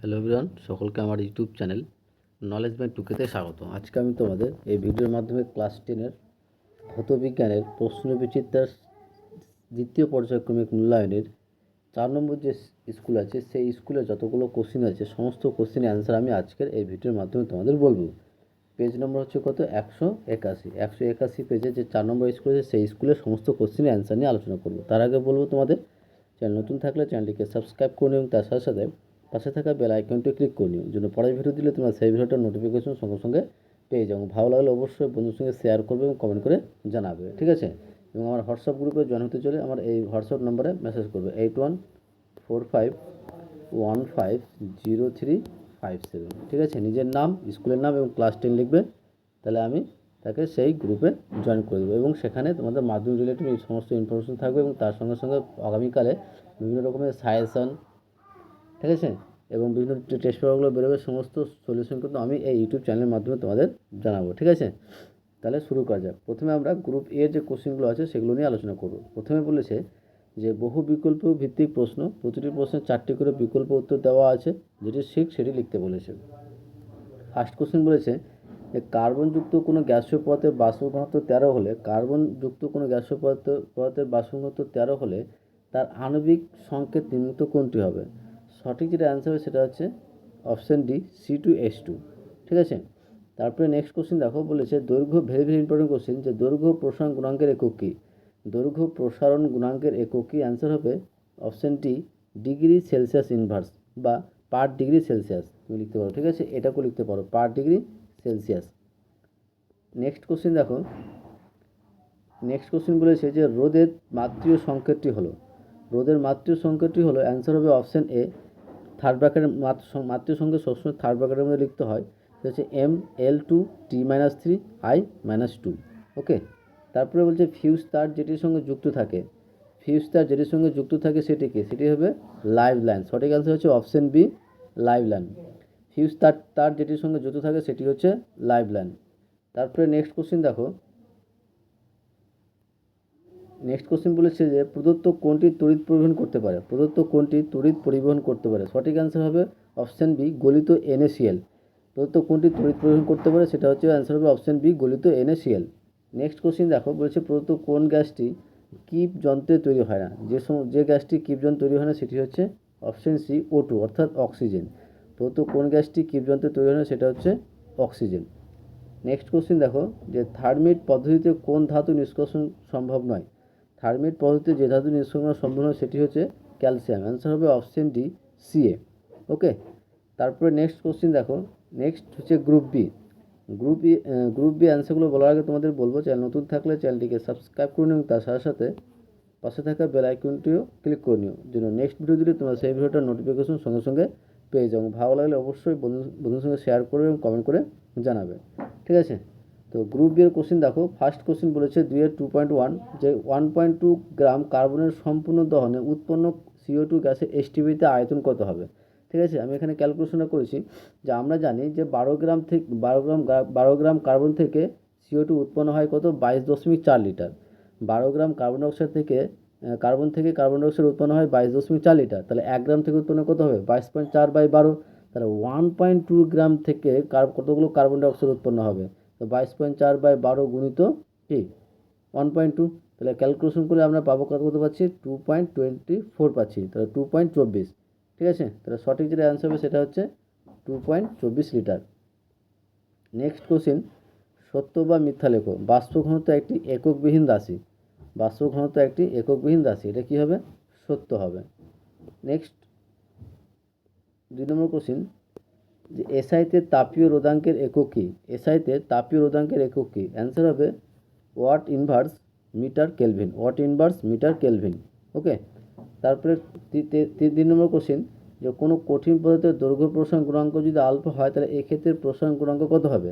Hello everyone, সকলকে আমার YouTube channel knowledge by টুকেতে স্বাগত। আজকে আমি তোমাদের এই ভিডিওর মাধ্যমে ক্লাস 10-এর ভৌতবিজ্ঞানের প্রশ্নবিচিত্রার দ্বিতীয় পর্যায়ক্রমিক মূল্যায়নের 4 নম্বর যে স্কুল আছে সেই স্কুলে যতগুলো কোশ্চেন আছে সমস্ত কোশ্চেনের অ্যান্সার আমি আজকের এই ভিডিওর মাধ্যমে তোমাদের বলবো। পেজ নম্বর হচ্ছে কত? 181 পেজে যে 4 নম্বর স্কুল আছে সেই স্কুলের সমস্ত কোশ্চেনের অ্যান্সার নিয়ে আলোচনা করবো। তার আগে বলবো তোমাদের চ্যানেল নতুন থাকলে চ্যানেলটিকে সাবস্ক্রাইব করে নিও এবং তার সাথে সাথে পাশে থাকা বেল আইকনটি ক্লিক করে নিও, যেন পরের ভিডিও দিলে তোমরা সেই ভিডিওটার নোটিফিকেশন সঙ্গে সঙ্গে পেয়ে যাও। ভালো লাগলে অবশ্যই বন্ধুর সঙ্গে শেয়ার করবে এবং কমেন্ট করে জানাবে, ঠিক আছে? এবং আমার হোয়াটসঅ্যাপ গ্রুপে জয়েন হতে চলে আমার এই হোয়াটসঅ্যাপ নম্বরে মেসেজ করবে 8145150357, ঠিক আছে? নিজের নাম, স্কুলের নাম এবং ক্লাস 10 লিখবে, তাহলে আমি তাকে সেই গ্রুপে জয়েন করে দেবো এবং সেখানে তোমাদের মাধ্যমিক রিলেটেড সমস্ত ইনফরমেশন থাকবে এবং তার সঙ্গে সঙ্গে আগামীকালে বিভিন্ন রকমের সাজেশন, ঠিক আছে, এবং বিভিন্ন টেস্ট পেপারগুলো বেরোবে, সমস্ত সলিউশন কিন্তু আমি এই ইউটিউব চ্যানেলের মাধ্যমে তোমাদের জানাবো, ঠিক আছে? তাহলে শুরু করা যাক। প্রথমে আমরা গ্রুপ এ যে কোশ্চেনগুলো আছে সেগুলো নিয়ে আলোচনা করব। প্রথমে বলেছে যে বহু বিকল্প ভিত্তিক প্রশ্ন, প্রতিটি প্রশ্নের 4টি করে বিকল্প উত্তর দেওয়া আছে, যেটি ঠিক সেটি লিখতে বলেছে। ফার্স্ট কোশ্চেন বলেছে যে কার্বনযুক্ত কোনো গ্যাসীয় পদার্থের বাষ্প ঘনত্ব 13 হলে তার আণবিক সংকেত নিম্নোক্ত কোনটি হবে? সঠিক যেটা অ্যান্সার হবে সেটা হচ্ছে অপশান ডি, C2H2, ঠিক আছে? তারপরে নেক্সট কোশ্চেন দেখো, বলেছে দৈর্ঘ্য, ভেরি ভেরি ইম্পর্টেন্ট কোশ্চেন, যে দৈর্ঘ্য প্রসারণ গুণাঙ্কের একক কী? দৈর্ঘ্য প্রসারণ গুণাঙ্কের একক কী? অ্যান্সার হবে option D, degree Celsius inverse বা পার ডিগ্রি সেলসিয়াস তুমি লিখতে পারো, ঠিক আছে? এটাকেও লিখতে পারো পার ডিগ্রি সেলসিয়াস। নেক্সট কোশ্চেন দেখো, নেক্সট কোশ্চেন বলেছে যে রোদের মাত্রিয় সংকেতটি হলো, অ্যান্সার হবে অপশান এ, থার্ড ব্র্যাকেটের মাত্রিয় সংকেত সবসময় থার্ড ব্র্যাকেটের মধ্যে লিখতে হয়, সেটা হচ্ছে ML2T-3I-2, ওকে? তারপরে বলছে ফিউজ তার যেটির সঙ্গে যুক্ত থাকে সেটি হবে লাইভ লাইন। সঠিক অ্যান্সার হচ্ছে option B, live line. Fuse তার যেটির সঙ্গে যুক্ত থাকে সেটি হচ্ছে লাইভ লাইন। তারপরে নেক্সট কোশ্চেন দেখো, নেক্সট কোশ্চেন বলেছে যে প্রদত্ত কোনটি তড়িৎ পরিবহন করতে পারে? সঠিক অ্যান্সার হবে অপশান বি, গলিত NaCl। প্রদত্ত কোনটি তড়িৎ পরিবহন করতে পারে সেটা হচ্ছে অ্যান্সার হবে অপশান বি, গলিত NaCl। নেক্সট কোশ্চেন দেখো, বলেছে প্রদত্ত কোন গ্যাসটি কিপ যন্ত্রে তৈরি হয় না? যে গ্যাসটি কিপ যন্ত্রে তৈরি হয় না সেটি হচ্ছে অপশান সি, O2 অর্থাৎ অক্সিজেন। প্রদত্ত কোন গ্যাসটি কিপ যন্ত্রে তৈরি হয় না সেটা হচ্ছে অক্সিজেন। নেক্সট কোশ্চেন দেখো, যে থার্মিট পদ্ধতিতে কোন ধাতু নিষ্কাশন সম্ভব নয়? থার্মিট পদ্ধতিতে যে ধাতু নিষ্কাশন সম্ভব নয় সেটি হচ্ছে ক্যালসিয়াম। অ্যান্সার হবে অপশান ডি, Ca, ওকে? তারপরে নেক্সট কোশ্চেন দেখো, নেক্সট হচ্ছে গ্রুপ বি অ্যান্সারগুলো বলার আগে তোমাদের বলবো, চ্যানেল নতুন থাকলে চ্যানেলটিকে সাবস্ক্রাইব করে নিও, তার সাথে সাথে পাশে থাকা বেল আইকনটিও ক্লিক করে নিও, যেন নেক্সট ভিডিও দিলে তোমরা সেই ভিডিওটার নোটিফিকেশন সঙ্গে সঙ্গে পেয়ে যাও। ভালো লাগলে অবশ্যই বন্ধুর সঙ্গে শেয়ার করবে এবং কমেন্ট করে জানাবে, ঠিক আছে? তো গ্রুপ বি এর কোশ্চেন দেখো, ফার্স্ট কোশ্চেন বলেছে 2.1 যে 1.2 গ্রাম কার্বনের সম্পূর্ণ দহনে উৎপন্ন CO2 গ্যাসের STBতে আয়তন কত হবে? ঠিক আছে, আমি এখানে ক্যালকুলেশনটা করেছি যে আমরা জানি যে 12 গ্রাম কার্বন থেকে CO2 উৎপন্ন হয় কত? 22.4 লিটার। 12 গ্রাম কার্বন ডাইঅক্সাইড থেকে কার্বন ডাইঅক্সাইড উৎপন্ন হয় 22.4 লিটার, তাহলে 1 গ্রাম থেকে উৎপন্ন কত হবে? 22.4/12, তাহলে 1.2 গ্রাম থেকে কতগুলো কার্বন ডাইঅক্সাইড উৎপন্ন হবে? তো 22.4/12 গুণিত কি 1.2, তাহলে ক্যালকুলেশন করে আমরা পাবো কত পাচ্ছি? 2.24 পাচ্ছি, তাহলে 2.24, ঠিক আছে? তাহলে সঠিক যেটা অ্যান্সার হবে সেটা হচ্ছে 2.24 লিটার। নেক্সট কোশ্চেন, সত্য বা মিথ্যা লেখো। বাষ্প ঘনত্ব একটি এককবিহীন রাশি, এটা কি হবে? সত্য হবে। নেক্সট 2 নম্বর কোশ্চেন, যে এসআইতে তাপীয় রোধাঙ্কের একক কী? অ্যান্সার হবে ওয়াট ইনভার্স মিটার কেলভিন, ওকে? তারপরে 3 নম্বর কোশ্চেন, যে কোনো কঠিন পদার্থের দৈর্ঘ্য প্রসারণ গুণাঙ্ক যদি আলফা হয় তাহলে এক্ষেত্রে প্রসারণ গুণাঙ্ক কত হবে?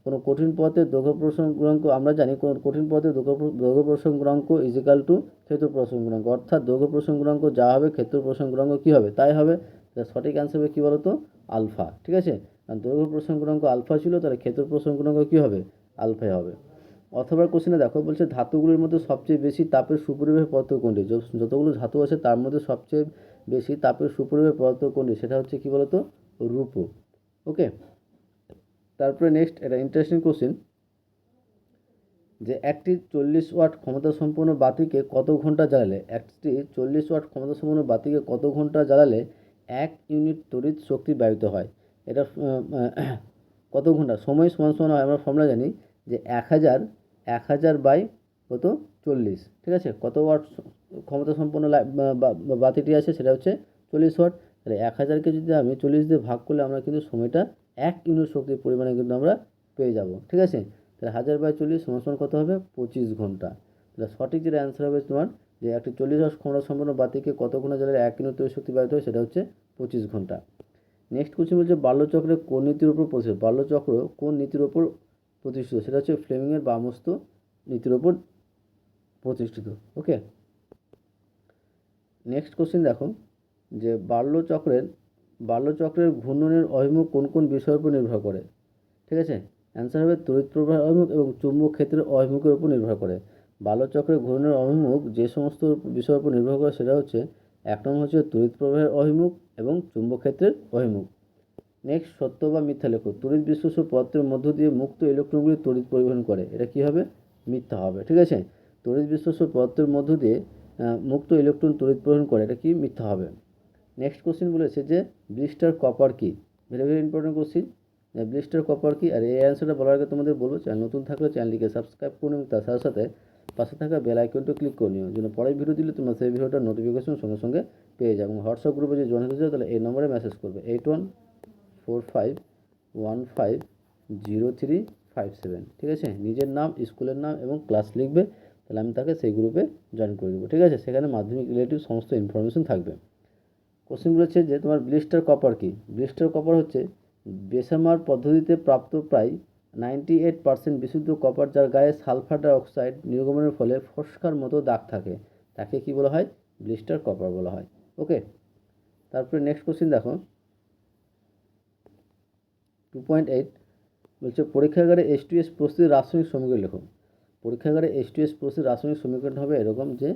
কোনো কঠিন পদার্থের দৈর্ঘ্য প্রসারণ গুণাঙ্ক আমরা জানি, কোনো কঠিন পদার্থের দৈর্ঘ্য প্রসারণ গুণাঙ্ক ইজিক্যাল টু ক্ষেত্র প্রসারণ গুণাঙ্ক, অর্থাৎ দৈর্ঘ্য প্রসারণ গুণাঙ্ক যা হবে ক্ষেত্র প্রসারণ গুণাঙ্ক কী হবে? তাই হবে। সঠিক অ্যান্সার হবে কী বলো তো? আলফা, ঠিক আছে? আর দৈর্ঘ্য প্রসারণ গুণাঙ্ক আলফা ছিল, তাহলে ক্ষেত্র প্রসারণ গুণাঙ্ক কী হবে? আলফাই হবে। অথবা কোশ্চেনে দেখো, বলছে ধাতুগুলির মধ্যে সবচেয়ে বেশি তাপের সুপরিবাহী পদার্থ কোনটি? যতগুলো ধাতু আছে তার মধ্যে সবচেয়ে বেশি তাপের সুপরিবাহী পদার্থ কোনটি? সেটা হচ্ছে কী বলতো? রূপো। ওকে, তারপরে নেক্সট এটা ইন্টারেস্টিং কোশ্চেন, যে একটি 40 ওয়াট ক্ষমতা সম্পন্ন বাতিকে কত ঘন্টা জ্বালালে, একটি 40 ওয়াট ক্ষমতা সম্পন্ন বাতিকে কত ঘন্টা জ্বালালে 1 ইউনিট তড়িৎ শক্তি ব্যবহৃত হয়। এটা কত ঘন্টা, সময় সমান সমান হয়, আমরা ফর্মুলা জানি যে 1000 বাই কত 40, ঠিক আছে। কত ওয়াট ক্ষমতা সম্পন্ন বাতিটি আছে, সেটা হচ্ছে 40 ওয়াট। তাহলে 1000কে যদি আমি 40 দিয়ে ভাগ করলে আমরা কিন্তু সময়টা 1 ইউনিট শক্তির পরিমাণে কিন্তু আমরা পেয়ে যাব, ঠিক আছে। তাহলে 1000/40 সমান কত হবে, 25 ঘন্টা। তাহলে সঠিক যেটা অ্যান্সার হবে তোমার, যে একটি 40 ওয়াট ক্ষমতা সম্পন্ন বাতিকে কত ঘন্টা জ্বালালে 1 ইউনিট তড়িৎ শক্তি ব্যবহৃত হয়, সেটা হচ্ছে 25 ঘন্টা। নেক্সট কোশ্চেন বলছে বাল্যচক্রে কোন নীতির উপর প্রতিষ্ঠিত, বাল্যচক্র কোন নীতির উপর প্রতিষ্ঠিত, সেটা হচ্ছে ফ্লেমিংয়ের বামস্ত নীতির উপর প্রতিষ্ঠিত। ওকে, নেক্সট কোশ্চেন দেখো, যে বাল্যচক্রের ঘূর্ণনের অভিমুখ কোন কোন বিষয়ের উপর নির্ভর করে, ঠিক আছে। অ্যান্সার হবে তড়িৎ প্রবাহের অভিমুখ এবং চুম্বক ক্ষেত্রের অভিমুখের উপর নির্ভর করে। বাল্যচক্রের ঘূর্ণনের অভিমুখ যে সমস্ত বিষয়ের উপর নির্ভর করে, সেটা হচ্ছে 1 নম্বর হচ্ছে তড়িৎ প্রবাহের অভিমুখ এবং চুম্বক ক্ষেত্রের অভিমুখ। নেক্সট, সত্য বা মিথ্যা লেখো। তড়িৎ বিশ্লেষ্য পত্রের মধ্য দিয়ে মুক্ত ইলেকট্রনগুলি তড়িৎ পরিবহন করে, এটা কী হবে, মিথ্যা হবে, ঠিক আছে। তড়িৎ বিশ্লেষ্য পত্রের মধ্য দিয়ে মুক্ত ইলেকট্রন তড়িৎ পরিবহন করে, এটা কি মিথ্যা হবে। নেক্সট কোশ্চেন বলেছে যে ব্লিস্টার কপার কি, very very important question. Blister copper কি, আর এই অ্যান্সারটা বলার আগে তোমাদের বলবো, চ্যানেল নতুন থাকলে চ্যানেলটিকে সাবস্ক্রাইব করুন এবং তার সাথে সাথে পাশে থাকা বেল আইকনটা ক্লিক করে নিও, যেন পরের ভিডিও দিলে তোমরা সেই ভিডিওটার নোটিফিকেশন সঙ্গে সঙ্গে পেয়ে যাও। এবং হোয়াটসঅ্যাপ গ্রুপে যদি জয়েন হতে চাও, তাহলে এই নম্বরে মেসেজ করবে 8145150357, ঠিক আছে। নিজের নাম, স্কুলের নাম এবং ক্লাস লিখবে, তাহলে আমি তাকে সেই গ্রুপে জয়েন করে দেবো, ঠিক আছে। সেখানে মাধ্যমিক রিলেটিভ সমস্ত ইনফরমেশন থাকবে। কোশ্চেন বলেছে যে তোমার ব্লিস্টার কপার কি, ব্লিস্টার কপার হচ্ছে বেসামার পদ্ধতিতে প্রাপ্ত প্রায় 98% বিশুদ্ধ কপার, যার গায়ে সালফার ডাইঅক্সাইড নির্গমনের ফলে ফস্কার মতো দাগ থাকে, তাকে কি বলা হয়, ব্লিস্টার কপার বলা হয়। ওকে, তারপরে নেক্সট কোশ্চেন দেখো 2.8 বলছে পরীক্ষাগারে H2S প্রস্তুতির রাসায়নিক সমীকরণ লেখো। পরীক্ষাগারে H2S প্রস্তুতির রাসায়নিক সমীকরণ হবে এরকম, যে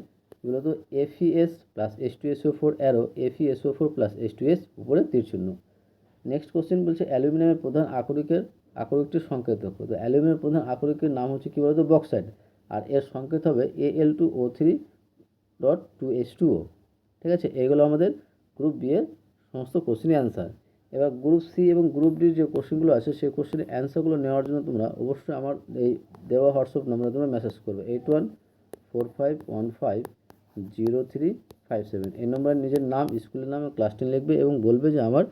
মূলত FeS plus H2SO4 arrow FeSO4 plus H2S উপরে তীর চিহ্ন। নেক্সট কোশ্চেন বলছে অ্যালুমিনিয়ামের প্রধান আকরিকটির সংকেত লেখো। তো অ্যালুমিনিয়ামের প্রধান আকরিকের নাম হচ্ছে কী বলতো, বক্সাইড, আর এর সংকেত হবে Al2O3.2H2O, ঠিক আছে। এইগুলো আমাদের গ্রুপ বি এর সমস্ত কোশ্চেনের অ্যান্সার। এবার গ্রুপ সি এবং গ্রুপ ডির যে কোশ্চেনগুলো আছে, সেই কোশ্চেনের অ্যান্সারগুলো নেওয়ার জন্য তোমরা অবশ্যই আমার এই দেওয়া হোয়াটসঅ্যাপ নম্বরে তোমরা মেসেজ করবে 8145150357। এই নম্বরে নিজের নাম, স্কুলের নাম, ক্লাস 10 লিখবে এবং বলবে যে আমার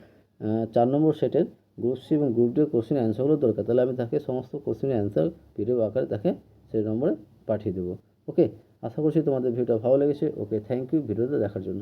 4 নম্বর সেটের গ্রুপ সি এবং গ্রুপ ডির কোশ্চেনের অ্যান্সারগুলো দরকার, তাহলে আমি তাকে সমস্ত কোশ্চেনের অ্যান্সার ভিডিও আকারে তাকে সেই নম্বরে পাঠিয়ে দেবো। ওকে, আশা করছি তোমাদের ভিডিওটা ভালো লেগেছে। ওকে, থ্যাংক ইউ ভিডিওটা দেখার জন্য।